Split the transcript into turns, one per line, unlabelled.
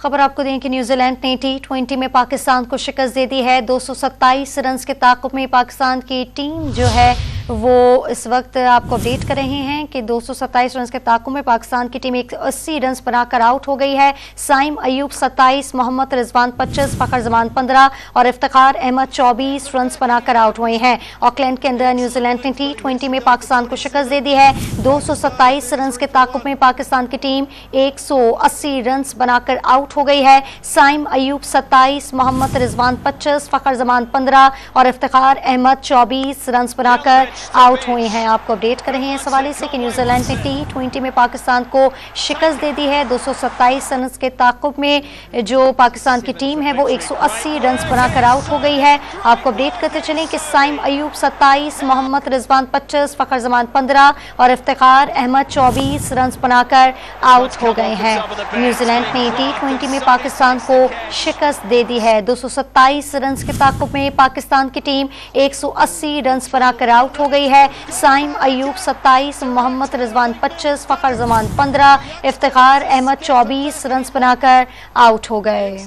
खबर आपको दें कि न्यूजीलैंड ने T20 में पाकिस्तान को शिकस्त दे दी है। 227 रन के ताक़ुब में पाकिस्तान की टीम जो है वो इस वक्त आपको अपडेट कर रहे हैं कि 227 रन के ताक़ुब में पाकिस्तान की टीम 180 रन बनाकर आउट हो गई है। साइम अयूब 27, मोहम्मद रिजवान 25, फ़खर जमान 15 और इफ्तिखार अहमद 24 रन बनाकर आउट हुए हैं। ऑकलैंड के अंदर न्यूजीलैंड ने T20 में पाकिस्तान को शिकस्त दे दी है। 227 रन के ताक़ुब में पाकिस्तान की टीम 180 रन बनाकर आउट हो गई है। साइम अयूब 27, मोहम्मद रिजवान 25, फ़खर जमान 15 और इफ्तिखार अहमद 24 रन बनाकर आउट हुए हैं। आपको अपडेट कर रहे हैं इस हवाले से कि न्यूजीलैंड ने T20 में पाकिस्तान को शिकस्त दे दी है। 227 रन के ताक़ुब में जो पाकिस्तान की टीम है वो 180 रन बनाकर आउट हो गई है। आपको अपडेट करते चलें कि साइम अयूब 27, मोहम्मद रिजवान 25, फ़खर जमान 15 और इफ्तिखार अहमद 24 रन बनाकर आउट हो गए हैं। न्यूजीलैंड ने T20 में पाकिस्तान को शिकस्त दे दी है। 227 रन के ताक़ुब में पाकिस्तान की टीम 180 रन बनाकर आउट हो गई है। साइम अयूब 27, मोहम्मद रिजवान 25, फ़खर जमान 15, इफ्तिखार अहमद 24 रन बनाकर आउट हो गए।